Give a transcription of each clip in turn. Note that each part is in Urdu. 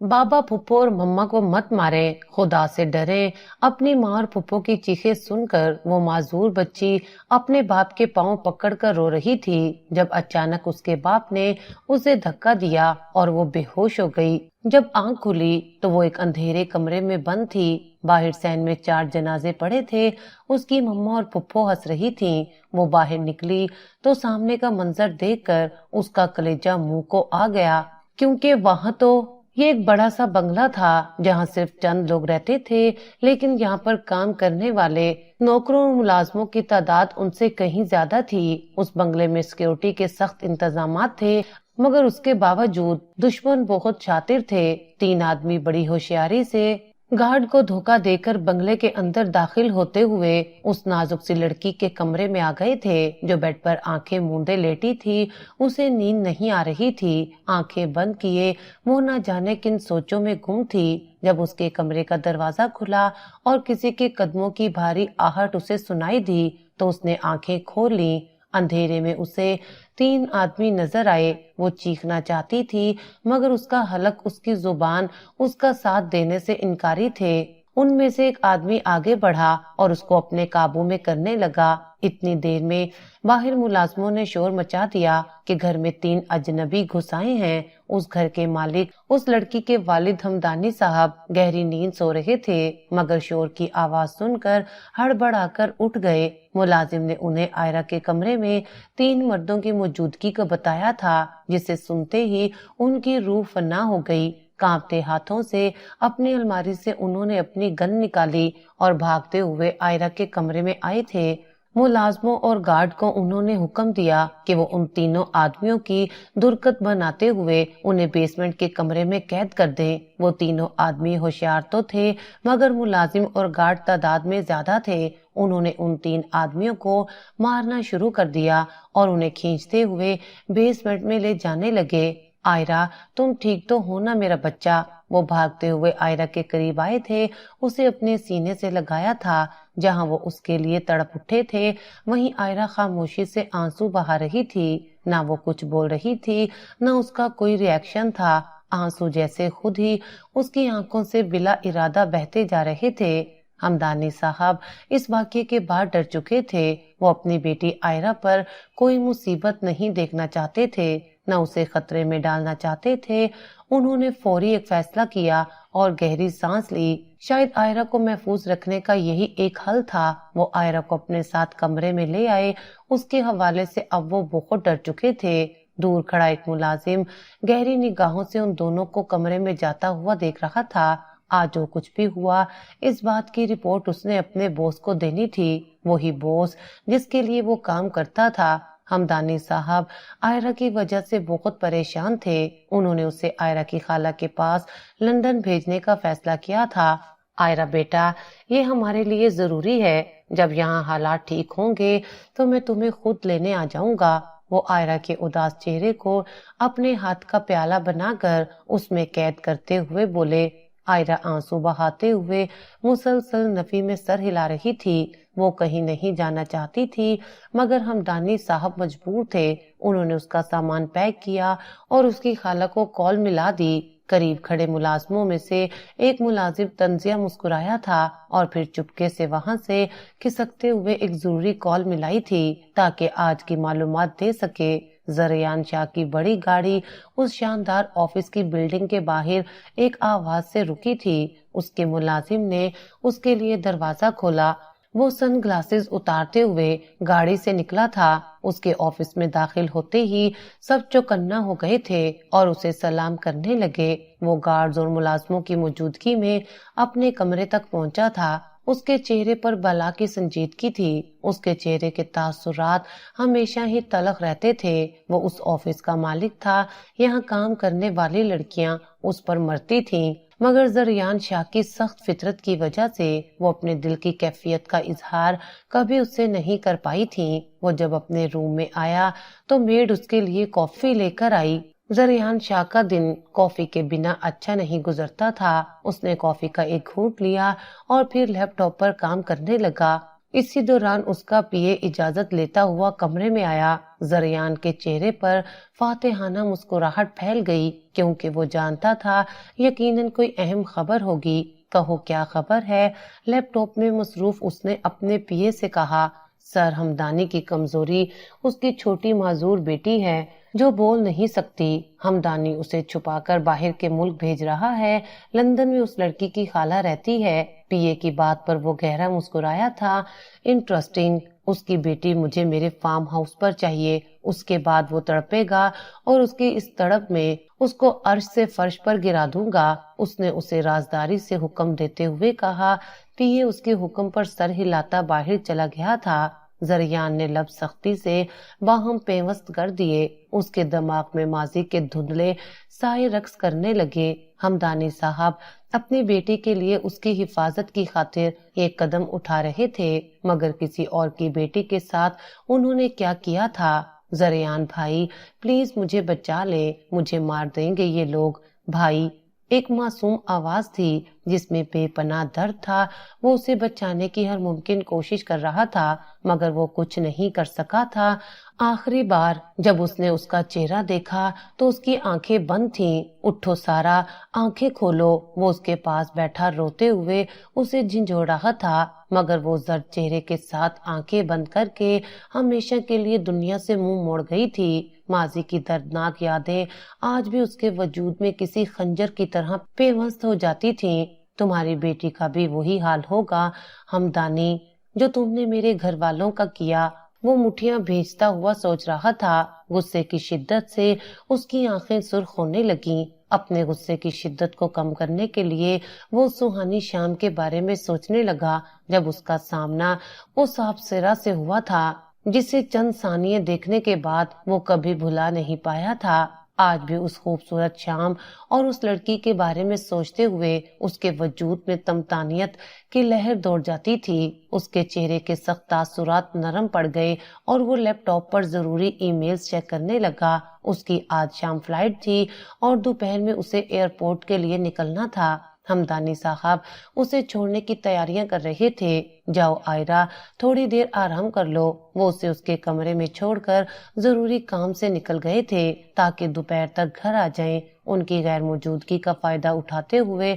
بابا پھپھو اور مما کو مت مارے، خدا سے ڈرے۔ اپنی ماں اور پھپھو کی چیخیں سن کر وہ معذور بچی اپنے باپ کے پاؤں پکڑ کر رو رہی تھی جب اچانک اس کے باپ نے اسے دھکا دیا اور وہ بے ہوش ہو گئی۔ جب آنکھ کھلی تو وہ ایک اندھیرے کمرے میں بند تھی۔ باہر سین میں 4 جنازے پڑے تھے۔ اس کی مما اور پھپھو ہنس رہی تھیں۔ وہ باہر نکلی تو سامنے کا منظر دیکھ کر اس کا کلیجہ منہ کو آ گیا، کیونکہ وہاں تو یہ ایک بڑا سا بنگلہ تھا جہاں صرف چند لوگ رہتے تھے، لیکن یہاں پر کام کرنے والے نوکروں اور ملازموں کی تعداد ان سے کہیں زیادہ تھی۔ اس بنگلے میں سیکورٹی کے سخت انتظامات تھے، مگر اس کے باوجود دشمن بہت شاطر تھے۔ 3 آدمی بڑی ہوشیاری سے گارڈ کو دھوکہ دے کر بنگلے کے اندر داخل ہوتے ہوئے اس نازک سی لڑکی کے کمرے میں آ گئے تھے جو بیڈ پر آنکھیں موندے لیٹی تھی۔ اسے نیند نہیں آ رہی تھی۔ آنکھیں بند کیے وہ نہ جانے کن سوچوں میں گم تھی جب اس کے کمرے کا دروازہ کھلا اور کسی کے قدموں کی بھاری آہٹ اسے سنائی دی تو اس نے آنکھیں کھول لیں۔ اندھیرے میں اسے 3 آدمی نظر آئے۔ وہ چیخنا چاہتی تھی مگر اس کا حلق، اس کی زبان اس کا ساتھ دینے سے انکاری تھے۔ ان میں سے ایک آدمی آگے بڑھا اور اس کو اپنے قابو میں کرنے لگا۔ اتنی دیر میں باہر ملازموں نے شور مچا دیا کہ گھر میں 3 اجنبی گھس آئے ہیں۔ اس گھر کے مالک، اس لڑکی کے والد ہمدانی صاحب گہری نیند سو رہے تھے مگر شور کی آواز سن کر ہڑبڑا کر اٹھ گئے۔ ملازم نے انہیں آئرہ کے کمرے میں 3 مردوں کی موجودگی کو بتایا تھا، جسے سنتے ہی ان کی روح فنا ہو گئی۔ کانپتے ہاتھوں سے اپنی الماری سے انہوں نے اپنی گن نکالی اور بھاگتے ہوئے آئرہ کے کمرے میں آئے تھے۔ ملازموں اور گارڈ کو انہوں نے حکم دیا کہ وہ ان تینوں آدمیوں کی درکت بناتے ہوئے انہیں بیسمنٹ کے کمرے میں قید کر دیں۔ وہ تینوں آدمی ہوشیار تو تھے مگر ملازم اور گارڈ تعداد میں زیادہ تھے۔ انہوں نے ان 3 آدمیوں کو مارنا شروع کر دیا اور انہیں کھینچتے ہوئے بیسمنٹ میں لے جانے لگے۔ آئرہ، تم ٹھیک تو ہو نا میرا بچہ؟ وہ بھاگتے ہوئے آئرہ کے قریب آئے تھے، اسے اپنے سینے سے لگایا تھا جہاں وہ اس کے لیے تڑپ اٹھے تھے۔ وہیں آئرہ خاموشی سے آنسو بہا رہی تھی، نہ وہ کچھ بول رہی تھی نہ اس کا کوئی ری ایکشن تھا۔ آنسو جیسے خود ہی اس کی آنکھوں سے بلا ارادہ بہتے جا رہے تھے۔ ہمدانی صاحب اس واقعے کے بعد ڈر چکے تھے۔ وہ اپنی بیٹی آئرہ پر کوئی مصیبت نہیں دیکھنا چاہتے تھے، نہ اسے خطرے میں ڈالنا چاہتے تھے۔ انہوں نے فوری ایک فیصلہ کیا اور گہری سانس لی۔ شاید آئرہ کو محفوظ رکھنے کا یہی ایک حل تھا۔ وہ آئرہ کو اپنے ساتھ کمرے میں لے آئے۔ اس کے حوالے سے اب وہ بہت ڈر چکے تھے۔ دور کھڑا ایک ملازم گہری نگاہوں سے ان دونوں کو کمرے میں جاتا ہوا دیکھ رہا تھا۔ آج جو کچھ بھی ہوا اس بات کی رپورٹ اس نے اپنے باس کو دینی تھی، وہی باس جس کے لیے وہ کام کرتا تھا۔ ہمدانی صاحب آئرہ کی وجہ سے بہت پریشان تھے۔ انہوں نے اسے آئرہ کی خالہ کے پاس لندن بھیجنے کا فیصلہ کیا تھا۔ آئرہ بیٹا، یہ ہمارے لیے ضروری ہے۔ جب یہاں حالات ٹھیک ہوں گے تو میں تمہیں خود لینے آ جاؤں گا۔ وہ آئرہ کے اداس چہرے کو اپنے ہاتھ کا پیالہ بنا کر اس میں قید کرتے ہوئے بولے۔ آئرہ آنسو بہاتے ہوئے مسلسل نفی میں سر ہلا رہی تھی۔ وہ کہیں نہیں جانا چاہتی تھی مگر ہمدانی صاحب مجبور تھے۔ انہوں نے اس کا سامان پیک کیا اور اس کی خالہ کو کال ملا دی۔ قریب کھڑے ملازموں میں سے ایک ملازم طنزیہ مسکرایا تھا اور پھر چپکے سے وہاں سے کھسکتے ہوئے ایک ضروری کال ملائی تھی تاکہ آج کی معلومات دے سکے۔ زریان شاہ کی بڑی گاڑی اس شاندار آفس کی بلڈنگ کے باہر ایک آواز سے رکی تھی۔ اس کے ملازم نے اس کے لیے دروازہ کھولا۔ وہ سن گلاسز اتارتے ہوئے گاڑی سے نکلا تھا۔ اس کے آفس میں داخل ہوتے ہی سب چوکنا ہو گئے تھے اور اسے سلام کرنے لگے۔ وہ گارڈز اور ملازموں کی موجودگی میں اپنے کمرے تک پہنچا تھا۔ اس کے چہرے پر بلا کی سنجیدگی تھی۔ اس کے چہرے کے تاثرات ہمیشہ ہی تلخ رہتے تھے۔ وہ اس آفس کا مالک تھا۔ یہاں کام کرنے والی لڑکیاں اس پر مرتی تھیں مگر زریان شاہ کی سخت فطرت کی وجہ سے وہ اپنے دل کی کیفیت کا اظہار کبھی اس سے نہیں کر پائی تھیں۔ وہ جب اپنے روم میں آیا تو میڈ اس کے لیے کافی لے کر آئی۔ زریان شاہ کا دن کافی کے بنا اچھا نہیں گزرتا تھا۔ اس نے کافی کا ایک گھونٹ لیا اور پھر لیپ ٹاپ پر کام کرنے لگا۔ اسی دوران اس کا پی اے اجازت لیتا ہوا کمرے میں آیا۔ زریان کے چہرے پر فاتحانہ مسکراہٹ پھیل گئی کیونکہ وہ جانتا تھا یقیناً کوئی اہم خبر ہوگی۔ کہو کیا خبر ہے؟ لیپ ٹاپ میں مصروف اس نے اپنے پی اے سے کہا۔ سر، ہمدانی کی کمزوری اس کی چھوٹی معذور بیٹی ہے جو بول نہیں سکتی۔ ہمدانی اسے چھپا کر باہر کے ملک بھیج رہا ہے۔ لندن میں اس لڑکی کی خالہ رہتی ہے۔ پی اے کی بات پر وہ گہرا مسکرایا تھا۔ انٹرسٹنگ، اس کی بیٹی مجھے میرے فارم ہاؤس پر چاہیے۔ اس کے بعد وہ تڑپے گا اور اس کی اس تڑپ میں اس کو عرش سے فرش پر گرا دوں گا۔ اس نے اسے رازداری سے حکم دیتے ہوئے کہا۔ پی اے اس کے حکم پر سر ہلاتا باہر چلا گیا تھا۔ زریان نے لب سختی سے باہم پیوست کر دیے۔ اس کے دماغ میں ماضی کے دھندلے سائے رقص کرنے لگے۔ ہمدانی صاحب اپنی بیٹی کے لیے اس کی حفاظت کی خاطر ایک قدم اٹھا رہے تھے، مگر کسی اور کی بیٹی کے ساتھ انہوں نے کیا کیا تھا؟ زریان بھائی، پلیز مجھے بچا لے، مجھے مار دیں گے یہ لوگ۔ بھائی، ایک معصوم آواز تھی جس میں بے پناہ درد تھا۔ وہ اسے بچانے کی ہر ممکن کوشش کر رہا تھا مگر وہ کچھ نہیں کر سکا تھا۔ آخری بار جب اس نے اس کا چہرہ دیکھا تو اس کی آنکھیں بند تھیں۔ اٹھو سارا، آنکھیں کھولو۔ وہ اس کے پاس بیٹھا روتے ہوئے اسے جھنجھوڑ رہا تھا مگر وہ زرد چہرے کے ساتھ آنکھیں بند کر کے ہمیشہ کے لیے دنیا سے منہ موڑ گئی تھی۔ ماضی کی دردناک یادیں آج بھی اس کے وجود میں کسی خنجر کی طرح پیوست ہو جاتی تھیں۔ تمہاری بیٹی کا بھی وہی حال ہوگا ہمدانی، جو تم نے میرے گھر والوں کا کیا۔ وہ مٹھیاں بھیجتا ہوا سوچ رہا تھا۔ غصے کی شدت سے اس کی آنکھیں سرخ ہونے لگیں۔ اپنے غصے کی شدت کو کم کرنے کے لیے وہ سہانی شام کے بارے میں سوچنے لگا جب اس کا سامنا اس ابصرہ سے ہوا تھا جسے چند ثانیے دیکھنے کے بعد وہ کبھی بھلا نہیں پایا تھا۔ آج بھی اس خوبصورت شام اور اس لڑکی کے بارے میں سوچتے ہوئے اس کے وجود میں طمطانیت کی لہر دوڑ جاتی تھی۔ اس کے چہرے کے سخت تاثرات نرم پڑ گئے اور وہ لیپ ٹاپ پر ضروری ای میلز چیک کرنے لگا۔ اس کی آج شام فلائٹ تھی اور دوپہر میں اسے ایئرپورٹ کے لیے نکلنا تھا۔ ہمدانی صاحب اسے چھوڑنے کی تیاریاں کر رہے تھے۔ جاؤ آئرہ، تھوڑی دیر آرام کر لو۔ وہ اسے اس کے کمرے میں چھوڑ کر ضروری کام سے نکل گئے تھے تاکہ دوپہر تک گھر آ جائیں۔ ان کی غیر موجودگی کا فائدہ اٹھاتے ہوئے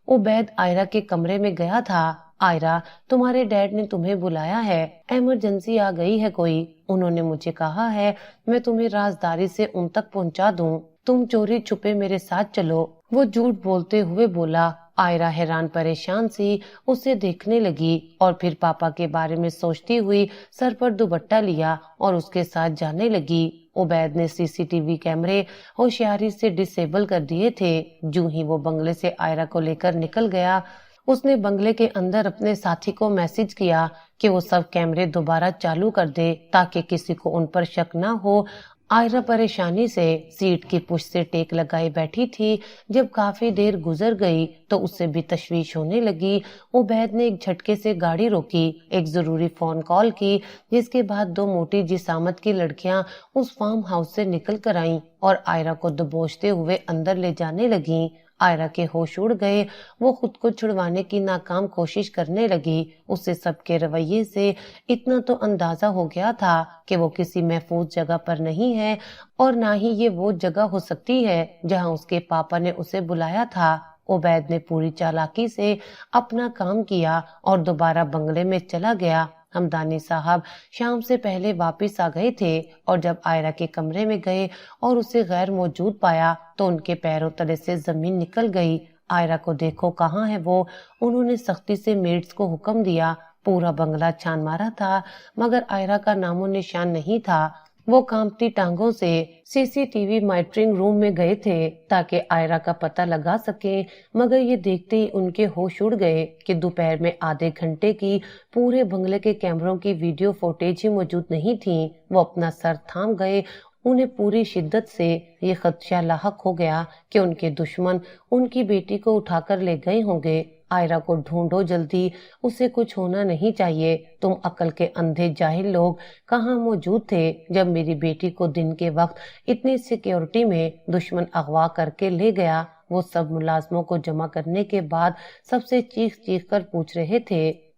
عبید آئرہ کے کمرے میں گیا تھا۔ آئرہ، تمہارے ڈیڈ نے تمہیں بلایا ہے، ایمرجنسی آ گئی ہے کوئی۔ انہوں نے مجھے کہا ہے میں تمہیں رازداری سے ان تک پہنچا دوں، تم چوری چھپے میرے ساتھ چلو۔ وہ جھوٹ بولتے ہوئے بولا۔ آئرہ حیران پریشان سی اسے دیکھنے لگی اور پھر پاپا کے بارے میں سوچتی ہوئی سر پر دوپٹہ لیا اور اس کے ساتھ جانے لگی۔ عبید نے سی سی ٹی وی کیمرے ہوشیاری سے ڈسیبل کر دیے تھے۔ جو ہی وہ بنگلے سے آئرہ کو لے کر نکل گیا، اس نے بنگلے کے اندر اپنے ساتھی کو میسج کیا کہ وہ سب کیمرے دوبارہ چالو کر دے تاکہ کسی کو ان پر شک نہ ہو۔ آئرہ پریشانی سے سیٹ کی پشت سے ٹیک لگائے بیٹھی تھی۔ جب کافی دیر گزر گئی تو اسے بھی تشویش ہونے لگی۔ عبید نے ایک جھٹکے سے گاڑی روکی، ایک ضروری فون کال کی، جس کے بعد دو موٹی جسامت کی لڑکیاں اس فارم ہاؤس سے نکل کر آئیں اور آئرہ کو دبوچتے ہوئے اندر لے جانے لگیں۔ آئرہ کے ہوش اڑ گئے۔ وہ خود کو چھڑوانے کی ناکام کوشش کرنے لگی۔ اسے سب کے رویے سے اتنا تو اندازہ ہو گیا تھا کہ وہ کسی محفوظ جگہ پر نہیں ہے اور نہ ہی یہ وہ جگہ ہو سکتی ہے جہاں اس کے پاپا نے اسے بلایا تھا۔ عبید نے پوری چالاکی سے اپنا کام کیا اور دوبارہ بنگلے میں چلا گیا۔ ہمدانی صاحب شام سے پہلے واپس آ گئے تھے اور جب آئرہ کے کمرے میں گئے اور اسے غیر موجود پایا تو ان کے پیروں تلے سے زمین نکل گئی۔ آئرہ کو دیکھو کہاں ہے وہ؟ انہوں نے سختی سے میڈس کو حکم دیا۔ پورا بنگلہ چھان مارا تھا مگر آئرہ کا نام و نشان نہیں تھا۔ وہ کانپتی ٹانگوں سے سی سی ٹی وی مانیٹرنگ روم میں گئے تھے تاکہ آئرہ کا پتہ لگا سکیں، مگر یہ دیکھتے ہی ان کے ہوش اڑ گئے کہ دوپہر میں آدھے گھنٹے کی پورے بنگلے کے کیمروں کی ویڈیو فوٹیج ہی موجود نہیں تھیں۔ وہ اپنا سر تھام گئے۔ انہیں پوری شدت سے یہ خدشہ لاحق ہو گیا کہ ان کے دشمن ان کی بیٹی کو اٹھا کر لے گئے ہوں گے۔ آئرہ کو ڈھونڈو جلدی، اسے کچھ ہونا نہیں چاہیے۔ تم عقل کے اندھے جاہل لوگ کہاں موجود تھے جب میری بیٹی کو دن کے وقت اتنی سیکیورٹی میں دشمن اغوا کر کے لے گیا؟ وہ سب ملازموں کو جمع کرنے کے بعد سب سے چیخ چیخ کر پوچھ رہے تھے۔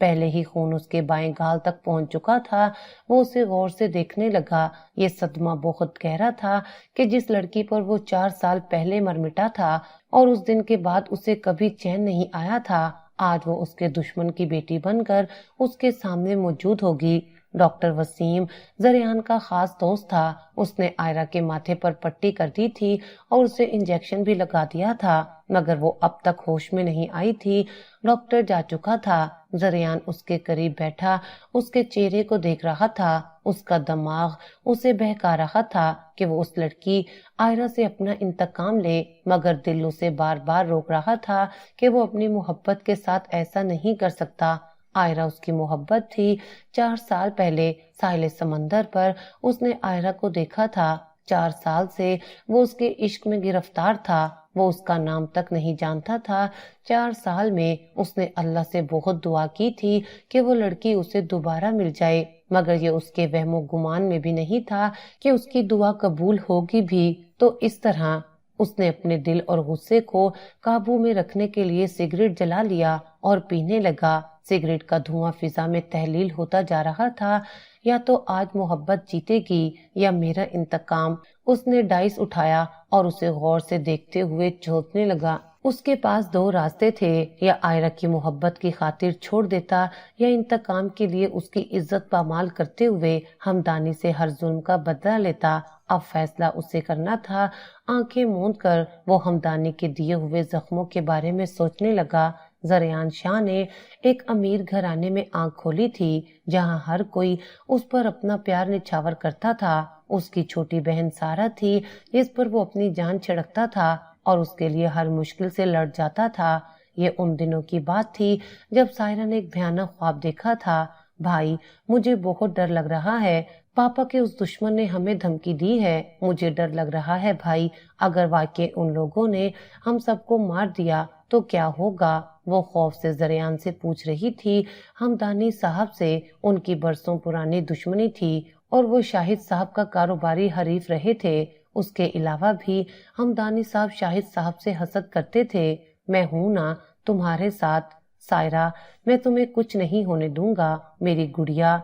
پہلے ہی خون اس کے بائیں گال تک پہنچ چکا تھا۔ وہ اسے غور سے دیکھنے لگا۔ یہ صدمہ بہت گہرا تھا کہ جس لڑکی پر وہ 4 سال پہلے مر مٹا تھا اور اس دن کے بعد اسے کبھی چین نہیں آیا تھا، آج وہ اس کے دشمن کی بیٹی بن کر اس کے سامنے موجود ہوگی۔ ڈاکٹر وسیم زریان کا خاص دوست تھا۔ اس نے آئرہ کے ماتھے پر پٹی کر دی تھی اور اسے انجیکشن بھی لگا دیا تھا، مگر وہ اب تک ہوش میں نہیں آئی تھی۔ ڈاکٹر جا چکا تھا۔ زریان اس کے قریب بیٹھا اس کے چہرے کو دیکھ رہا تھا۔ اس کا دماغ اسے بہکا رہا تھا کہ وہ اس لڑکی آئرہ سے اپنا انتقام لے، مگر دل اسے بار بار روک رہا تھا کہ وہ اپنی محبت کے ساتھ ایسا نہیں کر سکتا۔ آئرہ اس کی محبت تھی۔ 4 سال پہلے ساحل سمندر پر اس نے آئرہ کو دیکھا تھا۔ 4 سال سے وہ اس کے عشق میں گرفتار تھا۔ وہ اس کا نام تک نہیں جانتا تھا۔ 4 سال میں اس نے اللہ سے بہت دعا کی تھی کہ وہ لڑکی اسے دوبارہ مل جائے، مگر یہ اس کے وہم و گمان میں بھی نہیں تھا کہ اس کی دعا قبول ہوگی بھی۔ تو اس طرح اس نے اپنے دل اور غصے کو قابو میں رکھنے کے لیے سگریٹ جلا لیا اور پینے لگا۔ سگریٹ کا دھواں فضا میں تحلیل ہوتا جا رہا تھا۔ یا تو آج محبت جیتے گی یا میرا انتقام۔ اس نے ڈائس اٹھایا اور اسے غور سے دیکھتے ہوئے سوچنے لگا۔ اس کے پاس 2 راستے تھے، یا آئرہ کی محبت کی خاطر چھوڑ دیتا یا انتقام کے لیے اس کی عزت پامال کرتے ہوئے ہمدانی سے ہر ظلم کا بدلہ لیتا۔ اب فیصلہ اسے کرنا تھا۔ آنکھیں موند کر وہ ہمدانی کے دیے ہوئے زخموں کے بارے میں سوچنے لگا۔ زریان شاہ نے ایک امیر گھرانے میں آنکھ کھولی تھی جہاں ہر کوئی اس پر اپنا پیار نچھاور کرتا تھا۔ اس کی چھوٹی بہن سارہ تھی جس پر وہ اپنی جان چھڑکتا تھا اور اس کے لیے ہر مشکل سے لڑ جاتا تھا۔ یہ ان دنوں کی بات تھی جب سائرہ نے ایک بھیانک خواب دیکھا تھا۔ بھائی، مجھے بہت ڈر لگ رہا ہے۔ پاپا کے اس دشمن نے ہمیں دھمکی دی ہے۔ مجھے ڈر لگ رہا ہے بھائی، اگر واقعی ان لوگوں نے ہم سب کو مار دیا تو کیا ہوگا؟ وہ خوف سے زریان سے پوچھ رہی تھی۔ ہمدانی صاحب سے ان کی برسوں پرانی دشمنی تھی اور وہ شاہد صاحب کا کاروباری حریف رہے تھے۔ اس کے علاوہ بھی ہمدانی صاحب شاہد صاحب سے حسد کرتے تھے۔ میں ہوں نا تمہارے ساتھ سائرہ، میں تمہیں کچھ نہیں ہونے دوں گا میری گڑیا۔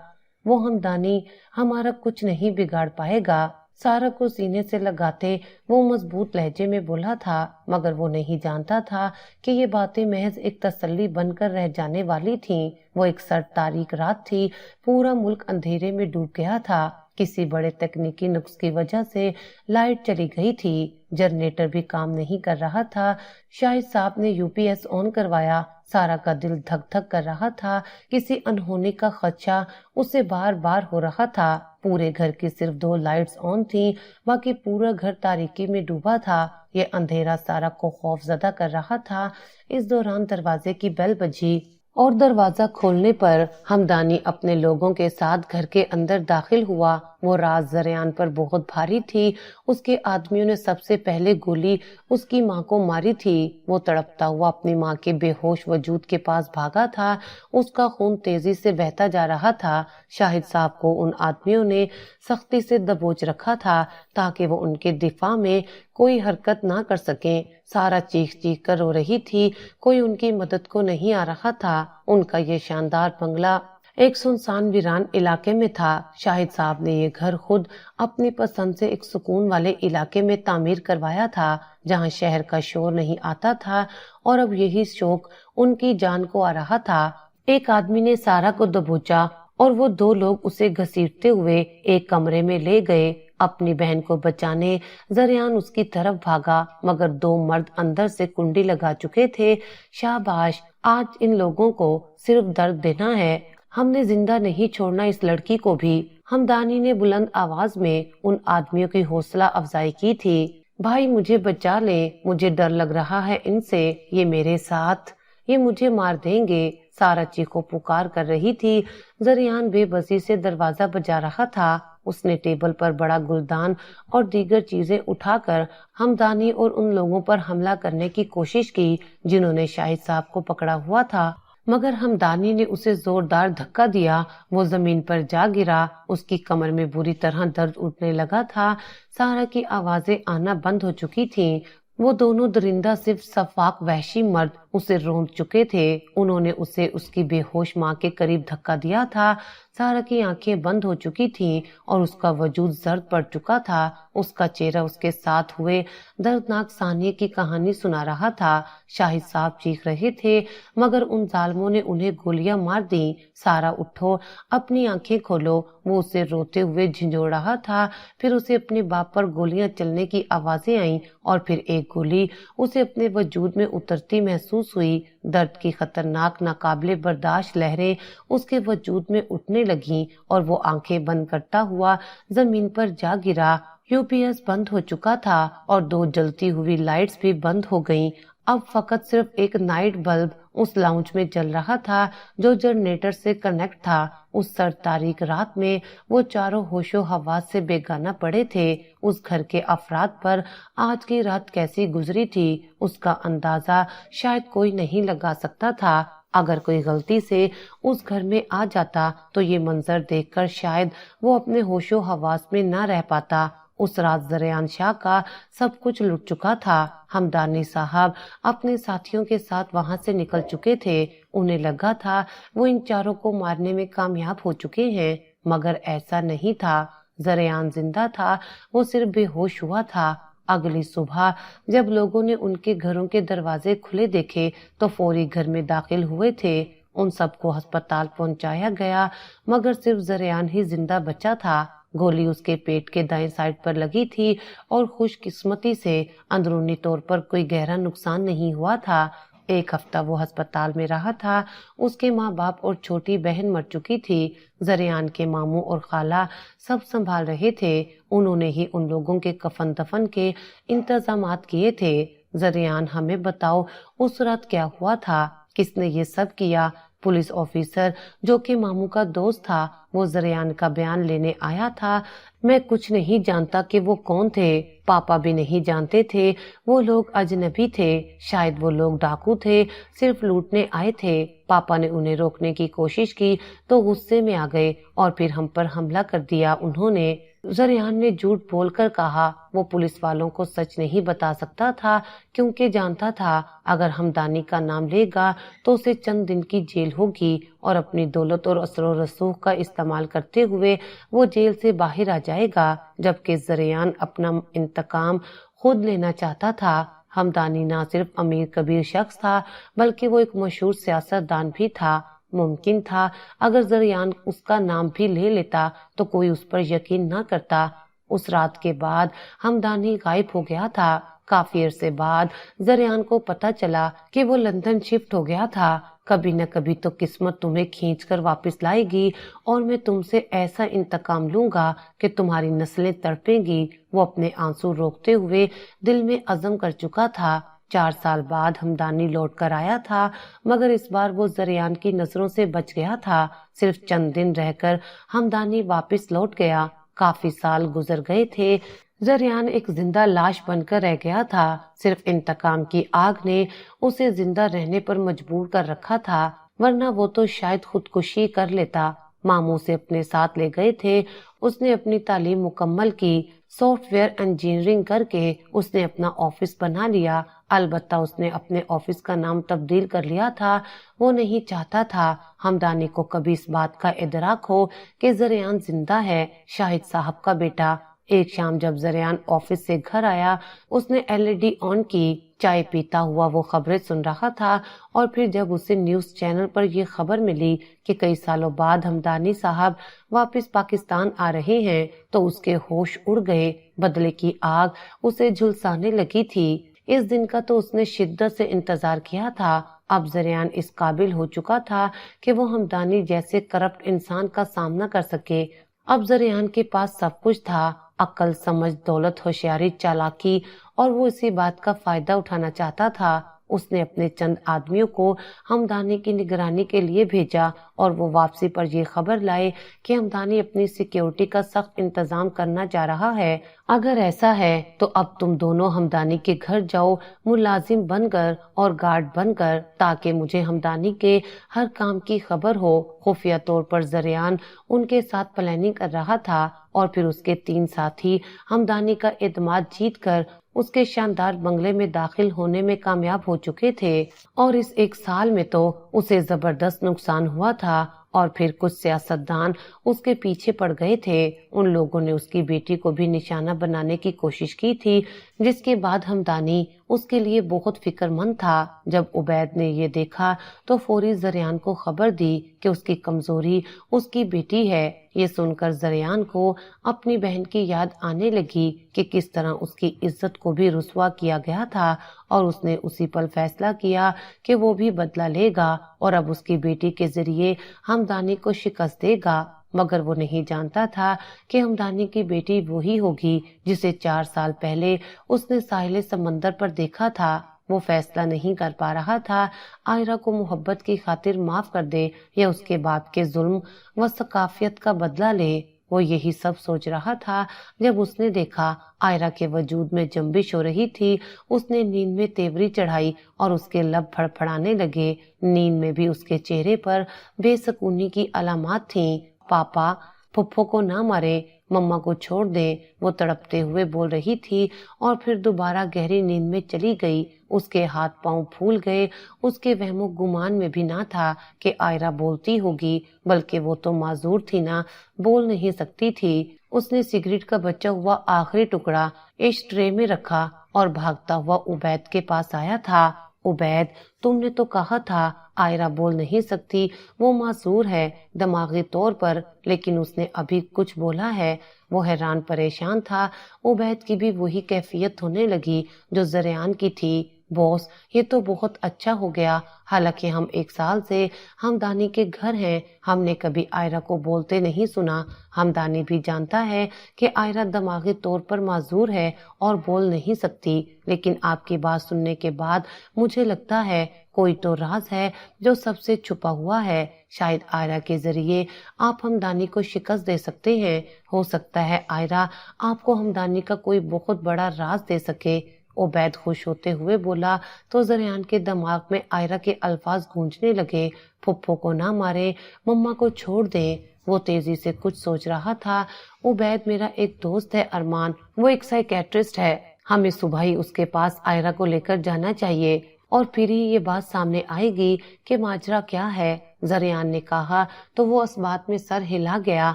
وہ ہمدانی ہمارا کچھ نہیں بگاڑ پائے گا۔ سارہ کو سینے سے لگاتے وہ مضبوط لہجے میں بولا تھا، مگر وہ نہیں جانتا تھا کہ یہ باتیں محض ایک تسلی بن کر رہ جانے والی تھیں۔ وہ ایک سرد تاریک رات تھی۔ پورا ملک اندھیرے میں ڈوب گیا تھا۔ کسی بڑے تکنیکی نقص کی وجہ سے لائٹ چلی گئی تھی۔ جنریٹر بھی کام نہیں کر رہا تھا۔ شاہد صاحب نے UPS آن کروایا۔ سارہ کا دل دھک دھک کر رہا تھا۔ کسی انہونی کا خدشہ اسے بار بار ہو رہا تھا۔ پورے گھر کی صرف 2 لائٹس آن تھیں، باقی پورا گھر تاریکی میں ڈوبا تھا۔ یہ اندھیرا سارہ کو خوف زدہ کر رہا تھا۔ اس دوران دروازے کی بیل بجی اور دروازہ کھولنے پر ہمدانی اپنے لوگوں کے ساتھ گھر کے اندر داخل ہوا۔ وہ رات زریان پر بہت بھاری تھی۔ اس کے آدمیوں نے سب سے پہلے گولی اس کی ماں کو ماری تھی۔ وہ تڑپتا ہوا اپنی ماں کے بے ہوش وجود کے پاس بھاگا تھا۔ اس کا خون تیزی سے بہتا جا رہا تھا۔ شاہد صاحب کو ان آدمیوں نے سختی سے دبوچ رکھا تھا تاکہ وہ ان کے دفاع میں کوئی حرکت نہ کر سکیں۔ سارہ چیخ چیخ کر رو رہی تھی۔ کوئی ان کی مدد کو نہیں آ رہا تھا۔ ان کا یہ شاندار بنگلہ ایک سنسان ویران علاقے میں تھا۔ شاہد صاحب نے یہ گھر خود اپنی پسند سے ایک سکون والے علاقے میں تعمیر کروایا تھا جہاں شہر کا شور نہیں آتا تھا، اور اب یہی شوق ان کی جان کو آ رہا تھا۔ ایک آدمی نے سارہ کو دبوچا اور وہ 2 لوگ اسے گھسیٹتے ہوئے ایک کمرے میں لے گئے۔ اپنی بہن کو بچانے زریان اس کی طرف بھاگا، مگر 2 مرد اندر سے کنڈی لگا چکے تھے۔ شاباش، آج ان لوگوں کو صرف درد دینا ہے، ہم نے زندہ نہیں چھوڑنا اس لڑکی کو بھی۔ ہمدانی نے بلند آواز میں ان آدمیوں کی حوصلہ افزائی کی تھی۔ بھائی مجھے بچا لیں، مجھے ڈر لگ رہا ہے ان سے، یہ میرے ساتھ، یہ مجھے مار دیں گے۔ سارہ چیخو پکار کر رہی تھی۔ زریان بے بسی سے دروازہ بجا رہا تھا۔ اس نے ٹیبل پر بڑا گلدان اور دیگر چیزیں اٹھا کر ہمدانی اور ان لوگوں پر حملہ کرنے کی کوشش کی جنہوں نے شاہد صاحب کو پکڑا ہوا تھا، مگر ہمدانی نے اسے زوردار دھکا دیا۔ وہ زمین پر جا گرا۔ اس کی کمر میں بری طرح درد اٹھنے لگا تھا۔ سارہ کی آوازیں آنا بند ہو چکی تھیں۔ وہ دونوں درندہ صرف شفاق وحشی مرد اسے روند چکے تھے۔ انہوں نے اسے اس کی بے ہوش ماں کے قریب دھکا دیا تھا۔ سارا کی آنکھیں بند ہو چکی تھیں اور اس کا وجود زرد پڑ چکا تھا۔ اس کا چہرہ اس کے ساتھ ہوئے دردناک سانحے کی کہانی سنا رہا تھا۔ شاہد صاحب چیخ رہے تھے مگر ان ظالموں نے انہیں گولیاں مار دیں۔ سارا اٹھو، اپنی آنکھیں کھولو۔ وہ اسے روتے ہوئے جھنجھوڑ رہا تھا۔ پھر اسے اپنے باپ پر گولیاں چلنے کی آوازیں آئیں اور پھر ایک گولی اسے اپنے وجود میں اترتی محسوس ہوئی۔ درد کی خطرناک ناقابل برداشت لہریں اس کے وجود میں اٹھنے لگیں اور وہ آنکھیں بند کرتا ہوا زمین پر جا گرا۔ یو پی ایس بند ہو چکا تھا اور 2 جلتی ہوئی لائٹس بھی بند ہو گئیں۔ اب فقط صرف ایک نائٹ بلب اس لاؤنج میں جل رہا تھا جو جنریٹر سے کنیکٹ تھا۔ اس سرد تاریک رات میں وہ چاروں ہوش و حواس سے بیگانہ پڑے تھے۔ اس گھر کے افراد پر آج کی رات کیسی گزری تھی اس کا اندازہ شاید کوئی نہیں لگا سکتا تھا۔ اگر کوئی غلطی سے اس گھر میں آ جاتا تو یہ منظر دیکھ کر شاید وہ اپنے ہوش و حواس میں نہ رہ پاتا۔ اس رات زریان شاہ کا سب کچھ لٹ چکا تھا۔ ہمدانی صاحب اپنے ساتھیوں کے ساتھ وہاں سے نکل چکے تھے۔ انہیں لگا تھا وہ ان چاروں کو مارنے میں کامیاب ہو چکے ہیں مگر ایسا نہیں تھا۔ زریان زندہ تھا، وہ صرف بے ہوش ہوا تھا۔ اگلی صبح جب لوگوں نے ان کے گھروں کے دروازے کھلے دیکھے تو فوری گھر میں داخل ہوئے تھے۔ ان سب کو ہسپتال پہنچایا گیا مگر صرف زریان ہی زندہ بچا تھا۔ گولی اس کے پیٹ کے دائیں سائڈ پر لگی تھی اور خوش قسمتی سے اندرونی طور پر کوئی گہرا نقصان نہیں ہوا تھا۔ 1 ہفتہ وہ ہسپتال میں رہا تھا۔ اس کے ماں باپ اور چھوٹی بہن مر چکی تھی۔ زریان کے ماموں اور خالہ سب سنبھال رہے تھے۔ انہوں نے ہی ان لوگوں کے کفن دفن کے انتظامات کیے تھے۔ زریان ہمیں بتاؤ اس رات کیا ہوا تھا، کس نے یہ سب کیا؟ پولیس آفیسر جو کہ ماموں کا دوست تھا وہ زریان کا بیان لینے آیا تھا۔ میں کچھ نہیں جانتا کہ وہ کون تھے، پاپا بھی نہیں جانتے تھے، وہ لوگ اجنبی تھے، شاید وہ لوگ ڈاکو تھے، صرف لوٹنے آئے تھے۔ پاپا نے انہیں روکنے کی کوشش کی تو غصے میں آ گئے اور پھر ہم پر حملہ کر دیا انہوں نے۔ زریان نے جھوٹ بول کر کہا وہ پولیس والوں کو سچ نہیں بتا سکتا تھا کیونکہ جانتا تھا اگر ہمدانی کا نام لے گا تو اسے چند دن کی جیل ہوگی اور اپنی دولت اور اثر و رسوخ کا استعمال کرتے ہوئے وہ جیل سے باہر آ جائے گا، جبکہ زریان اپنا انتقام خود لینا چاہتا تھا۔ ہمدانی نہ صرف امیر کبیر شخص تھا بلکہ وہ ایک مشہور سیاستدان بھی تھا۔ ممکن تھا اگر زریان اس کا نام بھی لے لیتا تو کوئی اس پر یقین نہ کرتا۔ اس رات کے بعد ہمدانی غائب ہو گیا تھا۔ کافی عرصے بعد زریان کو پتا چلا کہ وہ لندن شفٹ ہو گیا تھا۔ کبھی نہ کبھی تو قسمت تمہیں کھینچ کر واپس لائے گی اور میں تم سے ایسا انتقام لوں گا کہ تمہاری نسلیں تڑپیں گی۔ وہ اپنے آنسو روکتے ہوئے دل میں عزم کر چکا تھا۔ 4 سال بعد ہمدانی لوٹ کر آیا تھا مگر اس بار وہ زریان کی نظروں سے بچ گیا تھا۔ صرف چند دن رہ کر ہمدانی واپس لوٹ گیا۔ کافی سال گزر گئے تھے۔ زریان ایک زندہ لاش بن کر رہ گیا تھا۔ صرف انتقام کی آگ نے اسے زندہ رہنے پر مجبور کر رکھا تھا ورنہ وہ تو شاید خودکشی کر لیتا۔ ماموں سے اپنے ساتھ لے گئے تھے۔ اس نے اپنی تعلیم مکمل کی۔ سافٹ ویئر انجینئرنگ کر کے اس نے اپنا آفس بنا لیا۔ البتہ اس نے اپنے آفس کا نام تبدیل کر لیا تھا۔ وہ نہیں چاہتا تھا ہمدانی کو کبھی اس بات کا ادراک ہو کہ زریان زندہ ہے، شاہد صاحب کا بیٹا۔ ایک شام جب زریان آفس سے گھر آیا اس نے LED آن کی۔ چائے پیتا ہوا وہ خبریں سن رہا تھا اور پھر جب اسے نیوز چینل پر یہ خبر ملی کہ کئی سالوں بعد ہمدانی صاحب واپس پاکستان آ رہے ہیں تو اس کے ہوش اڑ گئے۔ بدلے کی آگ اسے جھلسانے لگی تھی۔ اس دن کا تو اس نے شدت سے انتظار کیا تھا۔ اب زریان اس قابل ہو چکا تھا کہ وہ ہمدانی جیسے کرپٹ انسان کا سامنا کر سکے۔ اب زریان کے پاس سب کچھ تھا، عقل، سمجھ، دولت، ہوشیاری، چالاکی، اور وہ اسی بات کا فائدہ اٹھانا چاہتا تھا۔ اس نے اپنے چند آدمیوں کو ہمدانی کی نگرانی کے لیے بھیجا اور وہ واپسی پر یہ خبر لائے کہ ہمدانی اپنی سیکیورٹی کا سخت انتظام کرنا چاہ رہا ہے۔ اگر ایسا ہے تو اب تم دونوں ہمدانی کے گھر جاؤ ملازم بن کر اور گارڈ بن کر، تاکہ مجھے ہمدانی کے ہر کام کی خبر ہو۔ خفیہ طور پر زریان ان کے ساتھ پلاننگ کر رہا تھا اور پھر اس کے 3 ساتھی ہمدانی کا اعتماد جیت کر اس کے شاندار بنگلے میں داخل ہونے میں کامیاب ہو چکے تھے، اور اس ایک سال میں تو اسے زبردست نقصان ہوا تھا، اور پھر کچھ سیاستدان اس کے پیچھے پڑ گئے تھے۔ ان لوگوں نے اس کی بیٹی کو بھی نشانہ بنانے کی کوشش کی تھی، جس کے بعد ہمدانی اس کے لیے بہت فکر مند تھا۔ جب عبید نے یہ دیکھا تو فوری زریان کو خبر دی کہ اس کی کمزوری اس کی بیٹی ہے۔ یہ سن کر زریان کو اپنی بہن کی یاد آنے لگی کہ کس طرح اس کی عزت کو بھی رسوا کیا گیا تھا، اور اس نے اسی پل فیصلہ کیا کہ وہ بھی بدلہ لے گا اور اب اس کی بیٹی کے ذریعے ہمدانی کو شکست دے گا۔ مگر وہ نہیں جانتا تھا کہ ہمدانی کی بیٹی وہی ہوگی جسے 4 سال پہلے اس نے ساحل سمندر پر دیکھا تھا۔ وہ فیصلہ نہیں کر پا رہا تھا آئرہ کو محبت کی خاطر معاف کر دے یا اس کے باپ کے ظلم و ثقافیت کا بدلہ لے۔ وہ یہی سب سوچ رہا تھا جب اس نے دیکھا آئرہ کے وجود میں جنبش ہو رہی تھی۔ اس نے نیند میں تیوری چڑھائی اور اس کے لب پھڑ پھڑانے لگے۔ نیند میں بھی اس کے چہرے پر بے سکونی کی علامات تھیں۔ پاپا، پھپھو کو نہ مارے، مما کو چھوڑ دیں، وہ تڑپتے ہوئے بول رہی تھی، اور پھر دوبارہ گہری نیند میں چلی گئی۔ اس کے ہاتھ پاؤں پھول گئے۔ اس کے وہم و گمان میں بھی نہ تھا کہ آئرہ بولتی ہوگی، بلکہ وہ تو معذور تھی نا، بول نہیں سکتی تھی۔ اس نے سگریٹ کا بچا ہوا آخری ٹکڑا ایش ٹرے میں رکھا اور بھاگتا ہوا عبید کے پاس آیا تھا۔ عبید، تم نے تو کہا تھا آئرہ بول نہیں سکتی، وہ معذور ہے دماغی طور پر، لیکن اس نے ابھی کچھ بولا ہے۔ وہ حیران پریشان تھا۔ عبید کی بھی وہی کیفیت ہونے لگی جو زریان کی تھی۔ باس، یہ تو بہت اچھا ہو گیا، حالانکہ ہم 1 سال سے ہمدانی کے گھر ہیں، ہم نے کبھی آئرہ کو بولتے نہیں سنا۔ ہمدانی بھی جانتا ہے کہ آئرہ دماغی طور پر معذور ہے اور بول نہیں سکتی، لیکن آپ کی بات سننے کے بعد مجھے لگتا ہے کوئی تو راز ہے جو سب سے چھپا ہوا ہے۔ شاید آئرہ کے ذریعے آپ ہمدانی کو شکست دے سکتے ہیں۔ ہو سکتا ہے آئرہ آپ کو ہمدانی کا کوئی بہت بڑا راز دے سکے۔ عبید خوش ہوتے ہوئے بولا تو زریان کے دماغ میں آئرہ کے الفاظ گونجنے لگے، پھپھو کو نہ مارے، مما کو چھوڑ دیں۔ وہ تیزی سے کچھ سوچ رہا تھا۔ عبید، میرا ایک دوست ہے ارمان، وہ ایک سائیکیٹرسٹ ہے، ہمیں صبح ہی اس کے پاس آئرہ کو لے کر جانا چاہیے، اور پھر ہی یہ بات سامنے آئے گی کہ ماجرا کیا ہے۔ زریان نے کہا تو وہ اس بات میں سر ہلا گیا۔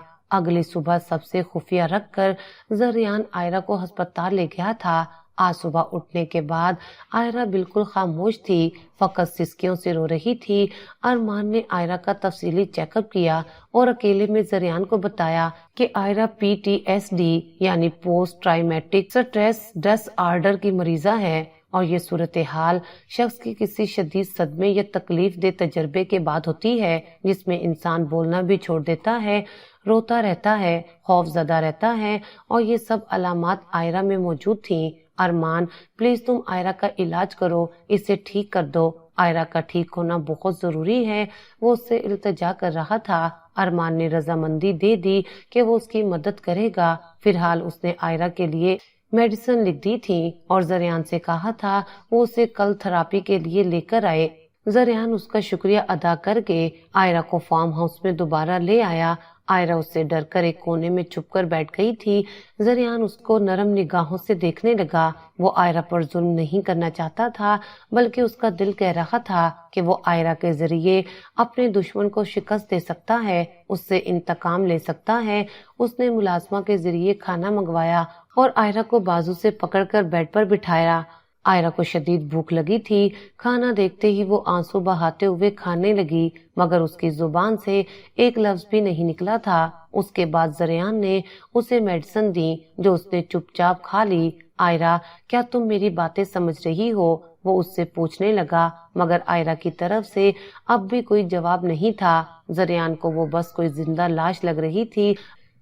اگلی صبح سب سے خفیہ رکھ کر زریان آئرہ کو ہسپتال لے گیا تھا۔ آج صبح اٹھنے کے بعد آئرہ بالکل خاموش تھی، فقط سسکیوں سے رو رہی تھی۔ ارمان نے آئرہ کا تفصیلی چیک اپ کیا اور اکیلے میں زریان کو بتایا کہ آئرہ PTSD یعنی پوسٹ ٹرائمیٹک سٹریس ڈس آرڈر کی مریضہ ہے، اور یہ صورتحال شخص کی کسی شدید صدمے یا تکلیف دہ تجربے کے بعد ہوتی ہے، جس میں انسان بولنا بھی چھوڑ دیتا ہے، روتا رہتا ہے، خوف زدہ رہتا ہے، اور یہ سب علامات آئرہ میں موجود تھیں۔ ارمان، پلیز تم آئرہ کا علاج کرو، اسے ٹھیک کر دو، آئرہ کا ٹھیک ہونا بہت ضروری ہے۔ وہ اس سے التجا کر رہا تھا۔ ارمان نے رضامندی دے دی کہ وہ اس کی مدد کرے گا۔ فی الحال اس نے آئرہ کے لیے میڈیسن لکھ دی تھی اور زریان سے کہا تھا وہ اسے کل تھراپی کے لیے لے کر آئے۔ زریان اس کا شکریہ ادا کر کے آئرہ کو فارم ہاؤس میں دوبارہ لے آیا۔ آئرہ اس سے ڈر کر ایک کونے میں چھپ کر بیٹھ گئی تھی۔ زریان اس کو نرم نگاہوں سے دیکھنے لگا۔ وہ آئرہ پر ظلم نہیں کرنا چاہتا تھا، بلکہ اس کا دل کہہ رہا تھا کہ وہ آئرہ کے ذریعے اپنے دشمن کو شکست دے سکتا ہے، اس سے انتقام لے سکتا ہے۔ اس نے ملازمہ کے ذریعے کھانا منگوایا اور آئرہ کو بازو سے پکڑ کر بیڈ پر بٹھایا۔ آئرہ کو شدید بھوک لگی تھی۔ کھانا دیکھتے ہی وہ آنسو بہاتے ہوئے کھانے لگی، مگر اس کی زبان سے ایک لفظ بھی نہیں نکلا تھا۔ اس کے بعد زریان نے اسے میڈیسن دی جو اس نے چپ چاپ کھا لی۔ آئرہ، کیا تم میری باتیں سمجھ رہی ہو؟ وہ اس سے پوچھنے لگا، مگر آئرہ کی طرف سے اب بھی کوئی جواب نہیں تھا۔ زریان کو وہ بس کوئی زندہ لاش لگ رہی تھی۔